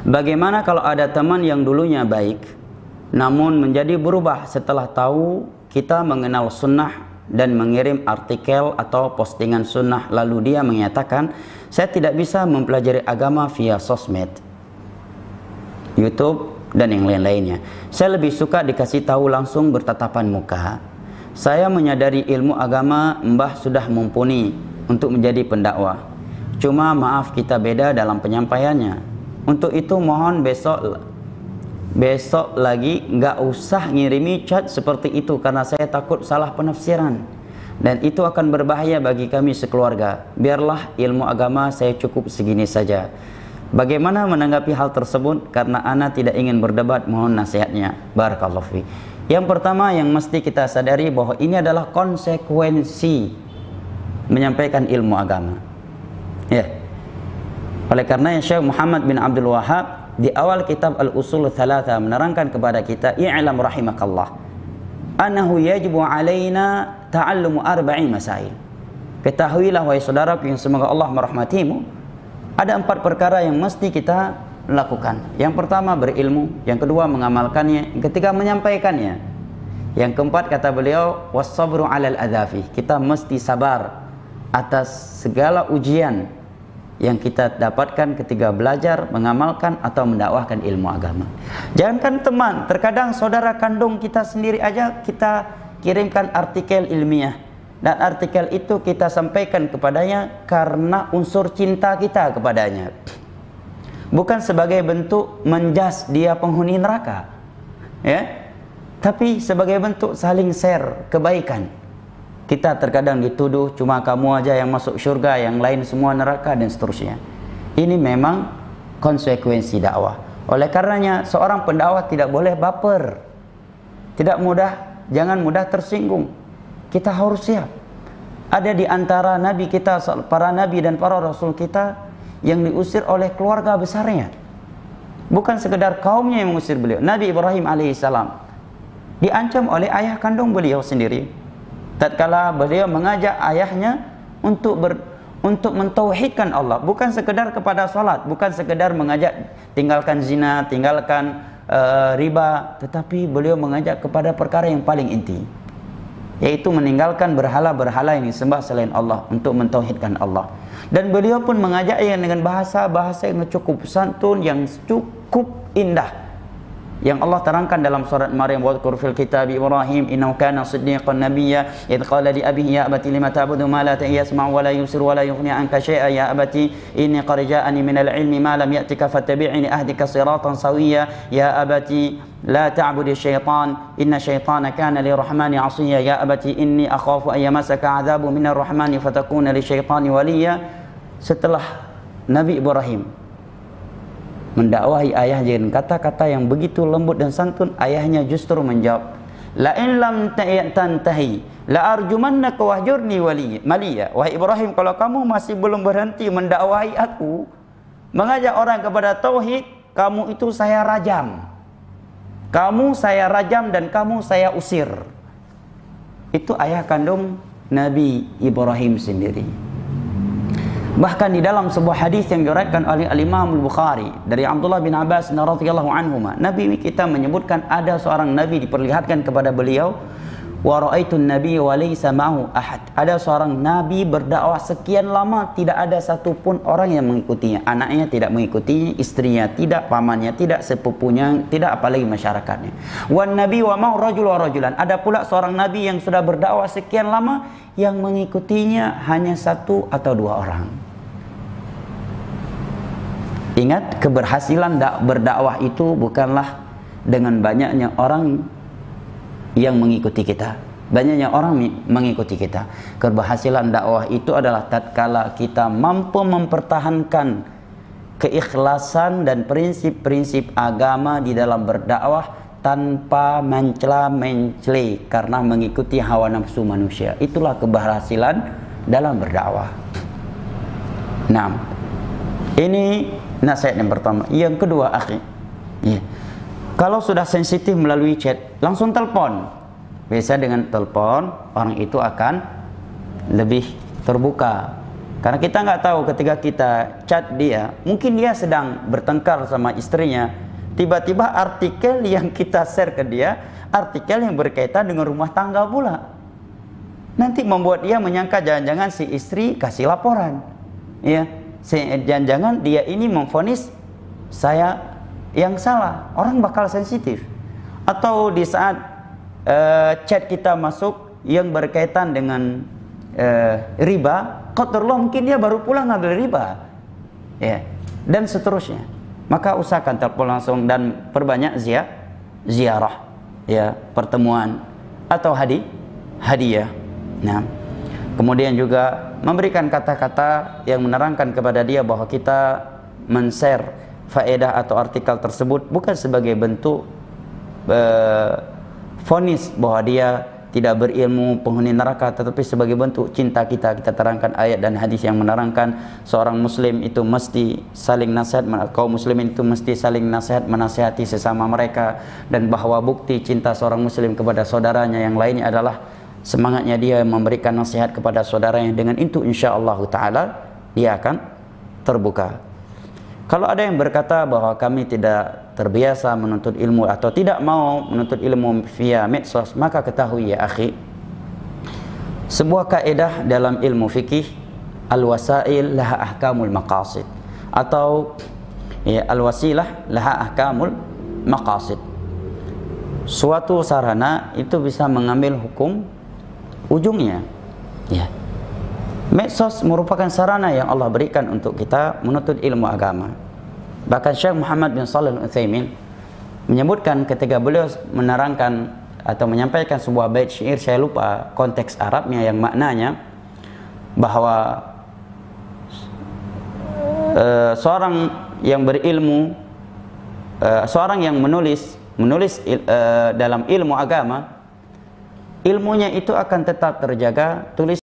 Bagaimana kalau ada teman yang dulunya baik, namun menjadi berubah setelah tahu kita mengenal sunnah dan mengirim artikel atau postingan sunnah, lalu dia menyatakan, saya tidak bisa mempelajari agama via sosmed, YouTube, dan yang lain-lainnya. Saya lebih suka dikasih tahu langsung bertatapan muka. Saya menyadari ilmu agama Mbah sudah mumpuni untuk menjadi pendakwah. Cuma maaf kita beda dalam penyampaiannya. Untuk itu mohon besok lagi nggak usah ngirimi chat seperti itu karena saya takut salah penafsiran. Dan itu akan berbahaya bagi kami sekeluarga. Biarlah ilmu agama saya cukup segini saja. Bagaimana menanggapi hal tersebut? Karena ana tidak ingin berdebat, mohon nasihatnya. Barakallahu fi. Yang pertama yang mesti kita sadari bahwa ini adalah konsekuensi menyampaikan ilmu agama. Ya. Oleh karena Syekh Muhammad bin Abdul Wahhab di awal kitab Al-Usul Thalatha menerangkan kepada kita, i'lam rahimakallah annahu yajibu alaina ta'allumu arba'in masail. Ketahuilah wahai saudaraku yang semoga Allah merahmatimu, ada 4 perkara yang mesti kita lakukan. Yang pertama berilmu, yang kedua mengamalkannya, yang ketiga menyampaikannya, yang keempat kata beliau was-sabru 'alal adzafi. Kita mesti sabar atas segala ujian yang kita dapatkan ketika belajar, mengamalkan atau mendakwahkan ilmu agama. Jangankan teman, terkadang saudara kandung kita sendiri aja kita kirimkan artikel ilmiah, dan artikel itu kita sampaikan kepadanya karena unsur cinta kita kepadanya, bukan sebagai bentuk menjas dia penghuni neraka, ya, tapi sebagai bentuk saling share kebaikan. Kita terkadang dituduh cuma kamu aja yang masuk surga, yang lain semua neraka, dan seterusnya. Ini memang konsekuensi dakwah. Oleh karenanya seorang pendakwah tidak boleh baper, jangan mudah tersinggung. Kita harus siap. Ada di antara nabi kita, para nabi dan para rasul kita yang diusir oleh keluarga besarnya, bukan sekedar kaumnya yang mengusir beliau. Nabi Ibrahim alaihissalam diancam oleh ayah kandung beliau sendiri tatkala beliau mengajak ayahnya untuk mentauhidkan Allah, bukan sekedar kepada salat, bukan sekedar mengajak tinggalkan zina, tinggalkan riba, tetapi beliau mengajak kepada perkara yang paling inti, yaitu meninggalkan berhala-berhala yang disembah selain Allah untuk mentauhidkan Allah. Dan beliau pun mengajaknya dengan bahasa-bahasa yang cukup santun, yang cukup indah, yang Allah terangkan dalam surat Maryam, wadhkur fil kitab Ibrahim innahu kana siddiqan nabiyya idh qala li abihi ya abati lima ta'budu ma la yasma'u wa la yubsiru wa la yughni 'anka syai'an ya abati inni qad ja'ani minal 'ilmi ma lam ya'tika fattabi'ni ahdika siratan sawiyya ya abati la ta'budi syaitan inna syaitana kana lirrahmani 'asiyya ya abati inni akhafu an yamassaka 'adzabu minar rahmani fatakuna lisyaitani waliyya. Setelah Nabi Ibrahim mendakwahi ayahnya dengan kata-kata yang begitu lembut dan santun, ayahnya justru menjawab, la in lam tantahi la arjumannaka wahjurni maliya. Wahai Ibrahim, kalau kamu masih belum berhenti mendakwahi aku, mengajak orang kepada tauhid, kamu itu saya rajam. Kamu saya rajam dan kamu saya usir. Itu ayah kandung Nabi Ibrahim sendiri. Bahkan di dalam sebuah hadis yang diriwayatkan oleh Al-Imam Al-Bukhari dari Abdullah bin Abbas radhiyallahu anhuma, Nabi kita menyebutkan ada seorang nabi diperlihatkan kepada beliau, wa ra'aitun nabiyya wa laysa ma'ahu ahad. Ada seorang nabi berdakwah sekian lama tidak ada satupun orang yang mengikutinya. Anaknya tidak mengikutinya, istrinya tidak, pamannya tidak, sepupunya tidak, apalagi masyarakatnya. Wan nabi wa ma'u rajul wa rajulan. Ada pula seorang nabi yang sudah berdakwah sekian lama yang mengikutinya hanya 1 atau 2 orang. Ingat, keberhasilan berdakwah itu bukanlah dengan banyaknya orang yang mengikuti kita, banyaknya orang mengikuti kita. Keberhasilan dakwah itu adalah tatkala kita mampu mempertahankan keikhlasan dan prinsip-prinsip agama di dalam berdakwah tanpa mencela-mencela karena mengikuti hawa nafsu manusia. Itulah keberhasilan dalam berdakwah. Nah, ini nasihat yang pertama. Yang kedua, akhi, ya, kalau sudah sensitif melalui chat, langsung telepon. Biasa dengan telepon orang itu akan lebih terbuka, Karena kita nggak tahu ketika kita chat dia, mungkin dia sedang bertengkar sama istrinya. Tiba-tiba artikel yang kita share ke dia, artikel yang berkaitan dengan rumah tangga pula. Nanti membuat dia menyangka jangan-jangan si istri kasih laporan. Ya, jangan-jangan dia ini memvonis saya yang salah. Orang bakal sensitif. Atau di saat chat kita masuk yang berkaitan dengan riba, qadarullah mungkin dia baru pulang ngambil riba, ya, dan seterusnya. Maka usahakan telepon langsung dan perbanyak ziarah, ya, pertemuan atau hadiah. Nah, kemudian juga memberikan kata-kata yang menerangkan kepada dia bahwa kita men-share faedah atau artikel tersebut bukan sebagai bentuk vonis bahwa dia tidak berilmu, penghuni neraka, tetapi sebagai bentuk cinta kita terangkan ayat dan hadis yang menerangkan seorang muslim itu mesti saling nasihat, kaum muslimin itu mesti saling nasihat, menasihati sesama mereka, dan bahwa bukti cinta seorang muslim kepada saudaranya yang lainnya adalah semangatnya dia memberikan nasihat kepada saudaranya. Dengan itu insyaallah taala dia akan terbuka. Kalau ada yang berkata bahwa kami tidak terbiasa menuntut ilmu atau tidak mau menuntut ilmu via medsos, maka ketahui ya akhi, sebuah kaidah dalam ilmu fikih, al-wasail laha ahkamul maqasid, atau ya, al-wasilah laha ahkamul maqasid. Suatu sarana itu bisa mengambil hukum ujungnya. Ya. Medsos merupakan sarana yang Allah berikan untuk kita menuntut ilmu agama. Bahkan Syekh Muhammad bin Shalih Al-Utsaimin menyebutkan ketika beliau menerangkan atau menyampaikan sebuah bait syair, saya lupa konteks Arabnya yang maknanya bahwa seorang yang berilmu, seorang yang menulis dalam ilmu agama, ilmunya itu akan tetap terjaga, tulis